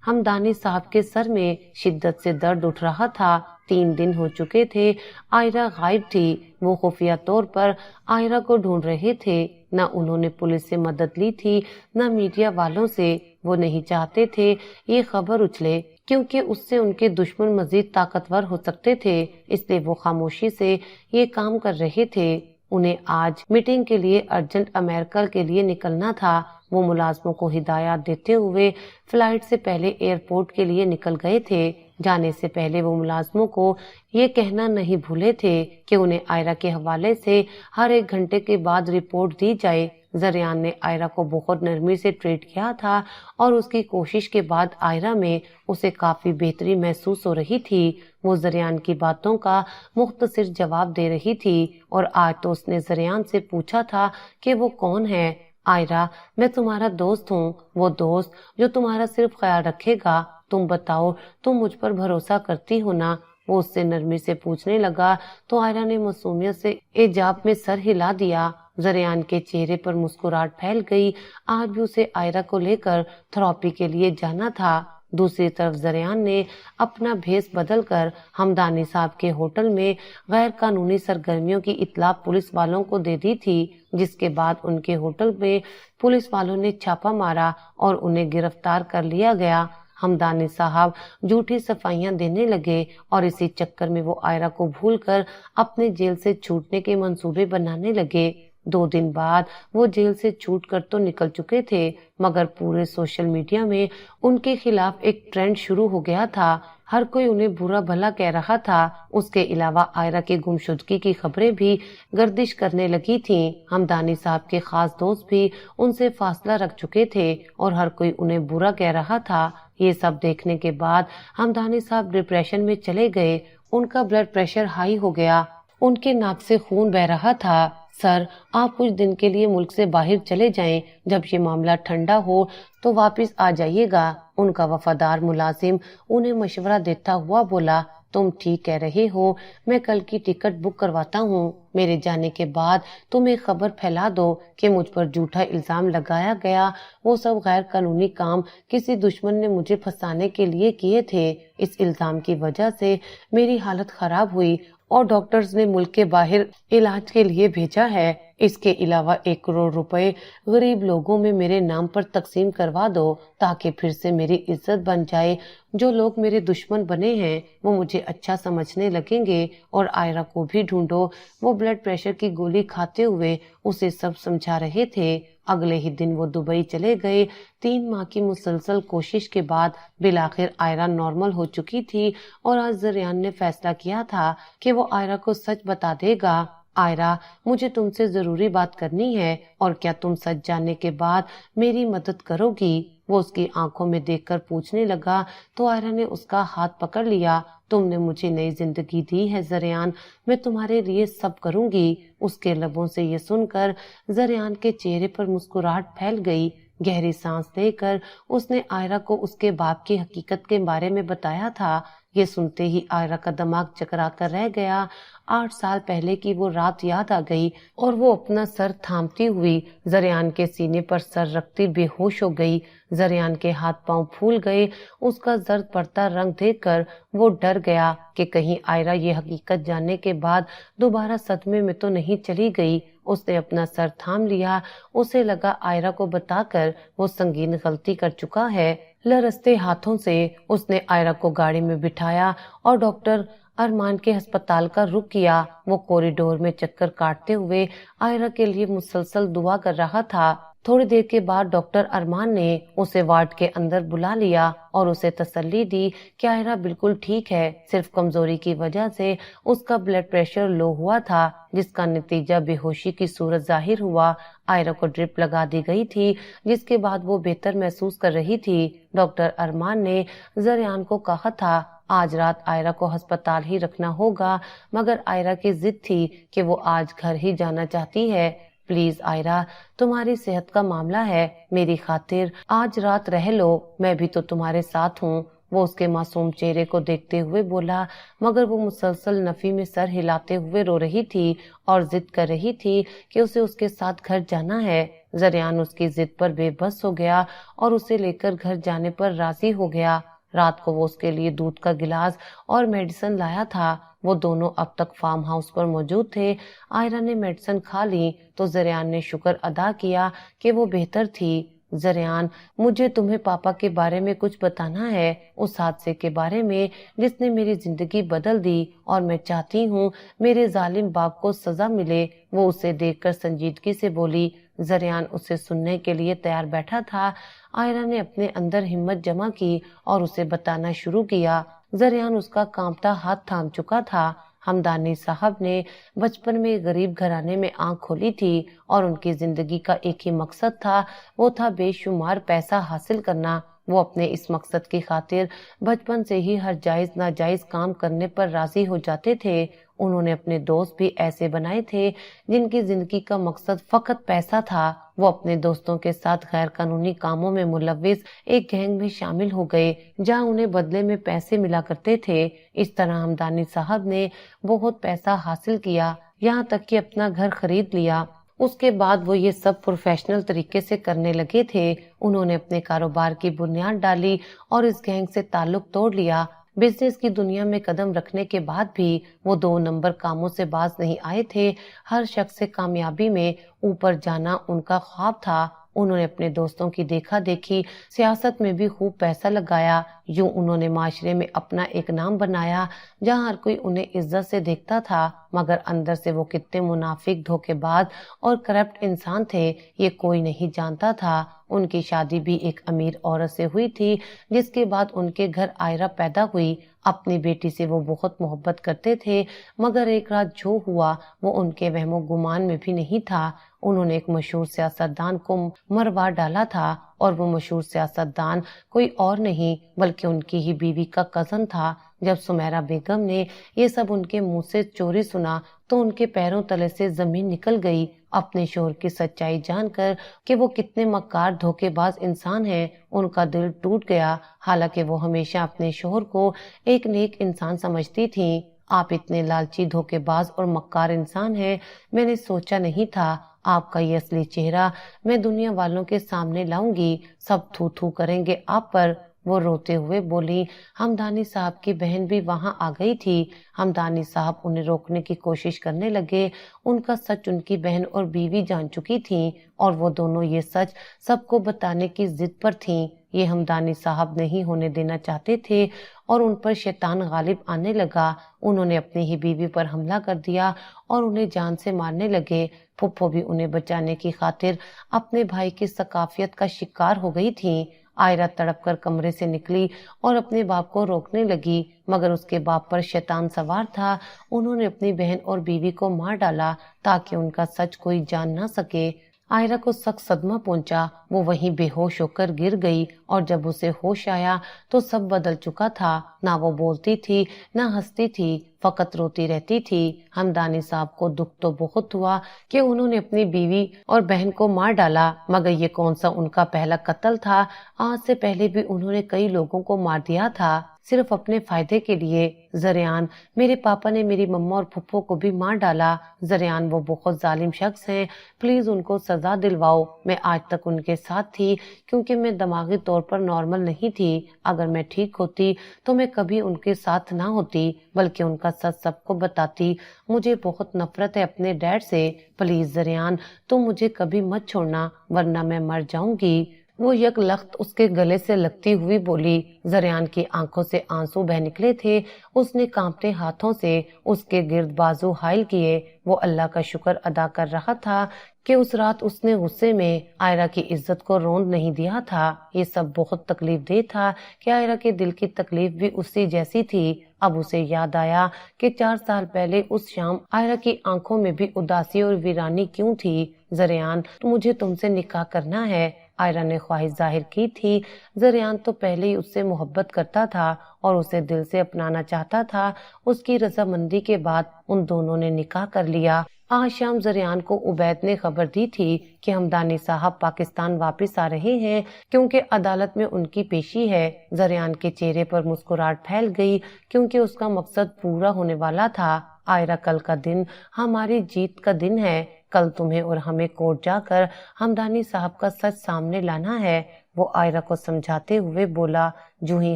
ہمدانی صاحب کے سر میں شدت سے درد اٹھ رہا تھا۔ 3 دن ہو چکے تھے آئرہ غائب تھی۔ وہ خفیہ طور پر آئرہ کو ڈھونڈ رہے تھے۔ نہ انہوں نے پولیس سے مدد لی تھی، نہ میڈیا والوں سے۔ وہ نہیں چاہتے تھے یہ خبر اچھلے، کیونکہ اس سے ان کے دشمن مزید طاقتور ہو سکتے تھے، اس لیے وہ خاموشی سے یہ کام کر رہے تھے۔ انہیں آج میٹنگ کے لیے ارجنٹ امریکہ کے لیے نکلنا تھا۔ وہ ملازموں کو ہدایات دیتے ہوئے فلائٹ سے پہلے ایئرپورٹ کے لیے نکل گئے تھے۔ جانے سے پہلے وہ ملازموں کو یہ کہنا نہیں بھولے تھے کہ انہیں آئرہ کے حوالے سے ہر 1 گھنٹے کے بعد رپورٹ دی جائے۔ زریان نے آئرہ کو بہت نرمی سے ٹریٹ کیا تھا اور اس کی کوشش کے بعد آئرہ میں اسے کافی بہتری محسوس ہو رہی تھی۔ وہ زریان کی باتوں کا مختصر جواب دے رہی تھی اور آج تو اس نے زریان سے پوچھا تھا کہ وہ کون ہے۔ آئرہ، میں تمہارا دوست ہوں، وہ دوست جو تمہارا صرف خیال رکھے گا۔ تم بتاؤ، تم مجھ پر بھروسہ کرتی ہو نا؟ وہ اس سے نرمی سے پوچھنے لگا تو آئرہ نے معصومیت سے ایجاب میں سر ہلا دیا۔ زریان کے چہرے پر مسکراہٹ پھیل گئی۔ آج بھی اسے آئرہ کو لے کر تھراپی کے لیے جانا تھا۔ دوسری طرف زریان نے اپنا بھیس بدل کر ہمدانی صاحب کے ہوٹل میں غیر قانونی سرگرمیوں کی اطلاع پولیس والوں کو دے دی تھی، جس کے بعد ان کے ہوٹل میں پولیس والوں نے چھاپا مارا اور انہیں گرفتار کر لیا گیا۔ ہمدانی صاحب جھوٹی صفائیاں دینے لگے اور اسی چکر میں وہ آئرہ کو بھول کر اپنے جیل سے چھوٹنے کے منصوبے بنانے لگے۔ 2 دن بعد وہ جیل سے چھوٹ کر تو نکل چکے تھے، مگر پورے سوشل میڈیا میں ان کے خلاف ایک ٹرینڈ شروع ہو گیا تھا۔ ہر کوئی انہیں برا بھلا کہہ رہا تھا۔ اس کے علاوہ آئرہ کی گمشدگی کی خبریں بھی گردش کرنے لگی تھیں۔ ہمدانی صاحب کے خاص دوست بھی ان سے فاصلہ رکھ چکے تھے اور ہر کوئی انہیں برا کہہ رہا تھا۔ یہ سب دیکھنے کے بعد ہمدانی صاحب ڈپریشن میں چلے گئے۔ ان کا بلڈ پریشر ہائی ہو گیا، ان کے ناک سے خون بہہ رہا تھا۔ سر، آپ کچھ دن کے لیے ملک سے باہر چلے جائیں، جب یہ معاملہ ٹھنڈا ہو تو واپس آ جائیے گا۔ ان کا وفادار ملازم انہیں مشورہ دیتا ہوا بولا، تم ٹھیک کہہ رہے ہو، میں کل کی ٹکٹ بک کرواتا ہوں۔ میرے جانے کے بعد تم ایک خبر پھیلا دو کہ مجھ پر جھوٹا الزام لگایا گیا، وہ سب غیر قانونی کام کسی دشمن نے مجھے پھنسانے کے لیے کیے تھے۔ اس الزام کی وجہ سے میری حالت خراب ہوئی اور ڈاکٹرز نے ملک کے باہر علاج کے لیے بھیجا ہے۔ اس کے علاوہ 1 کروڑ روپے غریب لوگوں میں میرے نام پر تقسیم کروا دو تاکہ پھر سے میری عزت بن جائے۔ جو لوگ میرے دشمن بنے ہیں وہ مجھے اچھا سمجھنے لگیں گے، اور آئرہ کو بھی ڈھونڈو۔ وہ بلڈ پریشر کی گولی کھاتے ہوئے اسے سب سمجھا رہے تھے۔ اگلے ہی دن وہ دبئی چلے گئے۔ 3 ماہ کی مسلسل کوشش کے بعد بالآخر آئرہ نارمل ہو چکی تھی اور آج زریان نے فیصلہ کیا تھا کہ وہ آئرہ کو سچ بتا دے گا۔ آئرہ، مجھے تم سے ضروری بات کرنی ہے، اور کیا تم سچ جاننے کے بعد میری مدد کرو گی؟ وہ اس کی آنکھوں میں دیکھ کر پوچھنے لگا تو آئرہ نے اس کا ہاتھ پکڑ لیا۔ تم نے مجھے نئی زندگی دی ہے زریان، میں تمہارے لیے سب کروں گی۔ اس کے لبوں سے یہ سن کر زریان کے چہرے پر مسکراہٹ پھیل گئی۔ گہری سانس لے کر اس نے آئرہ کو اس کے باپ کی حقیقت کے بارے میں بتایا تھا۔ یہ سنتے ہی آئرہ کا دماغ چکرا کر رہ گیا۔ 8 سال پہلے کی وہ رات یاد آ گئی اور وہ اپنا سر تھامتی ہوئی زریان کے سینے پر سر رکھتی بے ہوش ہو گئی۔ زریان کے ہاتھ پاؤں پھول گئے۔ اس کا زرد پڑتا رنگ دیکھ کر وہ ڈر گیا کہ کہیں آئرہ یہ حقیقت جاننے کے بعد دوبارہ صدمے میں تو نہیں چلی گئی۔ اس نے اپنا سر تھام لیا۔ اسے لگا آئرہ کو بتا کر وہ سنگین غلطی کر چکا ہے۔ لرزتے ہاتھوں سے اس نے آئرہ کو گاڑی میں بٹھایا اور ڈاکٹر ارمان کے ہسپتال کا رخ کیا۔ وہ کوریڈور میں چکر کاٹتے ہوئے آئرہ کے لیے مسلسل دعا کر رہا تھا۔ تھوڑی دیر کے بعد ڈاکٹر ارمان نے اسے وارڈ کے اندر بلا لیا اور اسے تسلی دی کہ آئرہ بالکل ٹھیک ہے، صرف کمزوری کی وجہ سے اس کا بلڈ پریشر لو ہوا تھا، جس کا نتیجہ بے ہوشی کی صورت ظاہر ہوا۔ آئرہ کو ڈرپ لگا دی گئی تھی، جس کے بعد وہ بہتر محسوس کر رہی تھی۔ ڈاکٹر ارمان نے زریان کو کہا تھا آج رات آئرہ کو ہسپتال ہی رکھنا ہوگا، مگر آئرہ کی ضد تھی کہ وہ آج گھر ہی جانا چاہتی ہے۔ پلیز آئرہ، تمہاری صحت کا معاملہ ہے، میری خاطر آج رات رہ لو، میں بھی تو تمہارے ساتھ ہوں۔ وہ اس کے معصوم چہرے کو دیکھتے ہوئے بولا، مگر وہ مسلسل نفی میں سر ہلاتے ہوئے رو رہی تھی اور ضد کر رہی تھی کہ اسے اس کے ساتھ گھر جانا ہے۔ زریان اس کی ضد پر بے بس ہو گیا اور اسے لے کر گھر جانے پر راضی ہو گیا۔ رات کو وہ اس کے لیے دودھ کا گلاس اور میڈیسن لایا تھا۔ وہ دونوں اب تک فارم ہاؤس پر موجود تھے۔ آئرہ نے میڈیسن کھا لی تو زریان نے شکر ادا کیا کہ وہ بہتر تھی۔ زریان، مجھے تمہیں پاپا کے بارے میں کچھ بتانا ہے، اس حادثے کے بارے میں جس نے میری زندگی بدل دی، اور میں چاہتی ہوں میرے ظالم باپ کو سزا ملے۔ وہ اسے دیکھ کر سنجیدگی سے بولی۔ زریان اسے سننے کے لیے تیار بیٹھا تھا۔ آئرہ نے اپنے اندر ہمت جمع کی اور اسے بتانا شروع کیا۔ زریان اس کا کانپتا ہاتھ تھام چکا تھا۔ ہمدانی صاحب نے بچپن میں غریب گھرانے میں آنکھ کھولی تھی اور ان کی زندگی کا ایک ہی مقصد تھا، وہ تھا بے شمار پیسہ حاصل کرنا۔ وہ اپنے اس مقصد کی خاطر بچپن سے ہی ہر جائز ناجائز کام کرنے پر راضی ہو جاتے تھے۔ انہوں نے اپنے دوست بھی ایسے بنائے تھے جن کی زندگی کا مقصد فقط پیسہ تھا۔ وہ اپنے دوستوں کے ساتھ غیر قانونی کاموں میں ملوث ایک گینگ میں شامل ہو گئے جہاں انہیں بدلے میں پیسے ملا کرتے تھے۔ اس طرح ہمدانی صاحب نے بہت پیسہ حاصل کیا، یہاں تک کہ اپنا گھر خرید لیا۔ اس کے بعد وہ یہ سب پروفیشنل طریقے سے کرنے لگے تھے۔ انہوں نے اپنے کاروبار کی بنیاد ڈالی اور اس گینگ سے تعلق توڑ لیا۔ بزنس کی دنیا میں قدم رکھنے کے بعد بھی وہ 2 نمبر کاموں سے باز نہیں آئے تھے۔ ہر شخص سے کامیابی میں اوپر جانا ان کا خواب تھا۔ انہوں نے اپنے دوستوں کی دیکھا دیکھی سیاست میں بھی خوب پیسہ لگایا۔ یوں انہوں نے معاشرے میں اپنا ایک نام بنایا جہاں ہر کوئی انہیں عزت سے دیکھتا تھا، مگر اندر سے وہ کتنے منافق، دھوکے باز اور کرپٹ انسان تھے یہ کوئی نہیں جانتا تھا۔ ان کی شادی بھی ایک امیر عورت سے ہوئی تھی جس کے بعد ان کے گھر آئرہ پیدا ہوئی۔ اپنی بیٹی سے وہ بہت محبت کرتے تھے، مگر ایک رات جو ہوا وہ ان کے وہم و گمان میں بھی نہیں تھا۔ انہوں نے ایک مشہور سیاستدان کو مروا ڈالا تھا اور وہ مشہور سیاستدان کوئی اور نہیں بلکہ ان کی ہی بیوی کا کزن تھا۔ جب سمیرہ بیگم نے یہ سب ان کے منہ سے چوری سنا تو ان کے پیروں تلے سے زمین نکل گئی۔ اپنے شوہر کی سچائی جان کر کہ وہ کتنے مکار دھوکے باز انسان ہیں، ان کا دل ٹوٹ گیا۔ حالانکہ وہ ہمیشہ اپنے شوہر کو ایک نیک انسان سمجھتی تھیں۔ آپ اتنے لالچی، دھوکے باز اور مکار انسان ہیں، میں نے سوچا نہیں تھا۔ آپ کا یہ اصلی چہرہ میں دنیا والوں کے سامنے لاؤں گی، سب تھو تھو کریں گے آپ پر۔ وہ روتے ہوئے بولی۔ ہمدانی صاحب کی بہن بھی وہاں آ گئی تھی۔ ہمدانی صاحب انہیں روکنے کی کوشش کرنے لگے۔ ان کا سچ ان کی بہن اور بیوی جان چکی تھیں اور وہ دونوں یہ سچ سب کو بتانے کی ضد پر تھیں۔ یہ ہمدانی صاحب نہیں ہونے دینا چاہتے تھے اور ان پر شیطان غالب آنے لگا۔ انہوں نے اپنی ہی بیوی پر حملہ کر دیا اور انہیں جان سے مارنے لگے۔ پھپھو بھی انہیں بچانے کی خاطر اپنے بھائی کی ثقافیت کا شکار ہو گئی تھیں۔ آئرہ تڑپ کر کمرے سے نکلی اور اپنے باپ کو روکنے لگی، مگر اس کے باپ پر شیطان سوار تھا۔ انہوں نے اپنی بہن اور بیوی کو مار ڈالا تاکہ ان کا سچ کوئی جان نہ سکے۔ آئرہ کو سخت صدمہ پہنچا، وہ وہیں بے ہوش ہو کر گر گئی اور جب اسے ہوش آیا تو سب بدل چکا تھا۔ نہ وہ بولتی تھی نہ ہنستی تھی، فقط روتی رہتی تھی۔ ہمدانی صاحب کو دکھ تو بہت ہوا کہ انہوں نے اپنی بیوی اور بہن کو مار ڈالا، مگر یہ کون سا ان کا پہلا قتل تھا؟ آج سے پہلے بھی انہوں نے کئی لوگوں کو مار دیا تھا صرف اپنے فائدے کے لیے۔ زریان، میرے پاپا نے میری مما اور پھپھو کو بھی مار ڈالا۔ زریان، وہ بہت ظالم شخص ہیں، پلیز ان کو سزا دلواؤ۔ میں آج تک ان کے ساتھ تھی کیونکہ میں دماغی طور پر نارمل نہیں تھی۔ اگر میں ٹھیک ہوتی تو میں کبھی ان کے ساتھ نہ ہوتی بلکہ ان کا سچ سب کو بتاتی۔ مجھے بہت نفرت ہے اپنے ڈیڈ سے، پلیز زریان تم مجھے کبھی مت چھوڑنا ورنہ میں مر جاؤں گی۔ وہ یک لخت اس کے گلے سے لگتی ہوئی بولی۔ زریان کی آنکھوں سے آنسو بہہ نکلے تھے۔ اس نے کانپتے ہاتھوں سے اس کے گرد بازو حائل کیے۔ وہ اللہ کا شکر ادا کر رہا تھا کہ اس رات اس نے غصے میں آئرہ کی عزت کو روند نہیں دیا تھا۔ یہ سب بہت تکلیف دہ تھا کہ آئرہ کے دل کی تکلیف بھی اسی جیسی تھی۔ اب اسے یاد آیا کہ 4 سال پہلے اس شام آئرہ کی آنکھوں میں بھی اداسی اور ویرانی کیوں تھی۔ زریان، مجھے تم سے نکاح کرنا ہے، آئرہ نے خواہش ظاہر کی تھی۔ زریان تو پہلے ہی اس سے محبت کرتا تھا اور اسے دل سے اپنانا چاہتا تھا۔ اس کی رضامندی کے بعد ان دونوں نے نکاح کر لیا۔ آج شام زریان کو عبید نے خبر دی تھی کہ ہمدانی صاحب پاکستان واپس آ رہے ہیں کیونکہ عدالت میں ان کی پیشی ہے۔ زریان کے چہرے پر مسکراہٹ پھیل گئی کیونکہ اس کا مقصد پورا ہونے والا تھا۔ آئرہ، کل کا دن ہماری جیت کا دن ہے۔ کل تمہیں اور ہمیں کورٹ جا کر ہمدانی صاحب کا سچ سامنے لانا ہے، وہ آئرہ کو سمجھاتے ہوئے بولا۔ جو ہی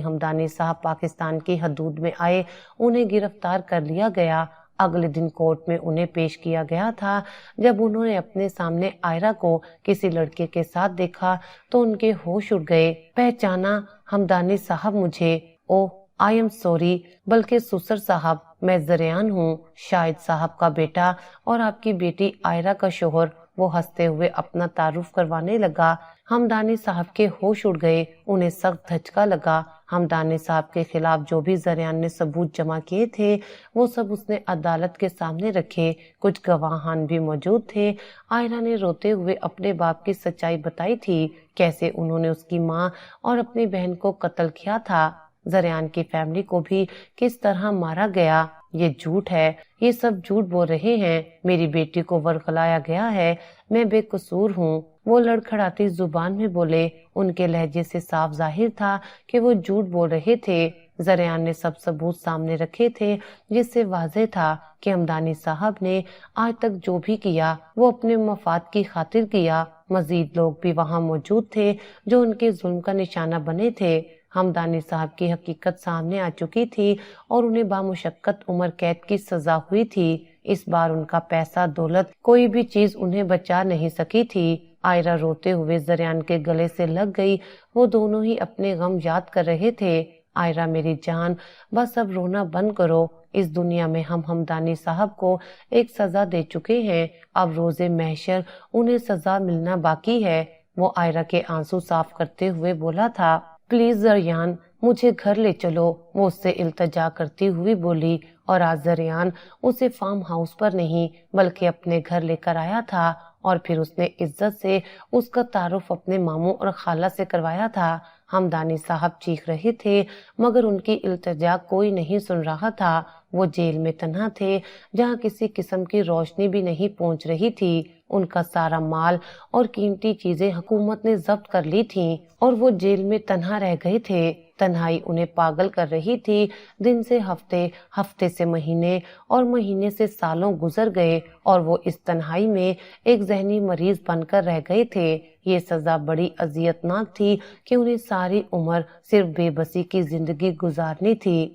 ہمدانی صاحب پاکستان کی حدود میں آئے انہیں گرفتار کر لیا گیا۔ اگلے دن کورٹ میں انہیں پیش کیا گیا تھا۔ جب انہوں نے اپنے سامنے آئرہ کو کسی لڑکے کے ساتھ دیکھا تو ان کے ہوش اڑ گئے۔ پہچانا ہمدانی صاحب مجھے؟ اوہ آئی ایم سوری، بلکہ سسر صاحب، میں زریان ہوں، شاہد صاحب کا بیٹا اور آپ کی بیٹی آئرہ کا شوہر۔ وہ ہنستے ہوئے اپنا تعارف کروانے لگا۔ ہمدانی صاحب کے ہوش اڑ گئے، انہیں سخت دھچکا لگا۔ ہمدانی صاحب کے خلاف جو بھی زریان نے ثبوت جمع کیے تھے وہ سب اس نے عدالت کے سامنے رکھے، کچھ گواہان بھی موجود تھے۔ عائرہ نے روتے ہوئے اپنے باپ کی سچائی بتائی تھی، کیسے انہوں نے اس کی ماں اور اپنی بہن کو قتل کیا تھا، زریان کی فیملی کو بھی کس طرح مارا گیا۔ یہ جھوٹ ہے، یہ سب جھوٹ بول رہے ہیں، میری بیٹی کو ورغلایا گیا ہے، میں بے قصور ہوں۔ وہ لڑکھڑاتی زبان میں بولے، ان کے لہجے سے صاف ظاہر تھا کہ وہ جھوٹ بول رہے تھے۔ زریان نے سب ثبوت سامنے رکھے تھے، جس سے واضح تھا کہ ہمدانی صاحب نے آج تک جو بھی کیا وہ اپنے مفاد کی خاطر کیا۔ مزید لوگ بھی وہاں موجود تھے جو ان کے ظلم کا نشانہ بنے تھے۔ ہمدانی صاحب کی حقیقت سامنے آ چکی تھی اور انہیں بامشقت عمر قید کی سزا ہوئی تھی۔ اس بار ان کا پیسہ دولت کوئی بھی چیز انہیں بچا نہیں سکی تھی۔ عائرہ روتے ہوئے زریان کے گلے سے لگ گئی، وہ دونوں ہی اپنے غم یاد کر رہے تھے۔ عائرہ میری جان، بس اب رونا بند کرو، اس دنیا میں ہم ہمدانی صاحب کو ایک سزا دے چکے ہیں، اب روز محشر انہیں سزا ملنا باقی ہے۔ وہ عائرہ کے آنسو صاف کرتے ہوئے بولا تھا، پلیز زریان، مجھے گھر لے چلو، وہ اس سے التجا کرتی ہوئی بولی، اور آج زریان اسے فارم ہاؤس پر نہیں بلکہ اپنے گھر لے کر آیا تھا، اور پھر اس نے عزت سے اس کا تعارف اپنے ماموں اور خالہ سے کروایا تھا۔ ہمدانی صاحب چیخ رہے تھے مگر ان کی التجا کوئی نہیں سن رہا تھا۔ وہ جیل میں تنہا تھے جہاں کسی قسم کی روشنی بھی نہیں پہنچ رہی تھی۔ ان کا سارا مال اور قیمتی چیزیں حکومت نے ضبط کر لی تھیں اور وہ جیل میں تنہا رہ گئے تھے۔ تنہائی انہیں پاگل کر رہی تھی، دن سے ہفتے، ہفتے سے مہینے اور مہینے سے سالوں گزر گئے اور وہ اس تنہائی میں ایک ذہنی مریض بن کر رہ گئے تھے۔ یہ سزا بڑی اذیت ناک تھی کہ انہیں ساری عمر صرف بے بسی کی زندگی گزارنی تھی۔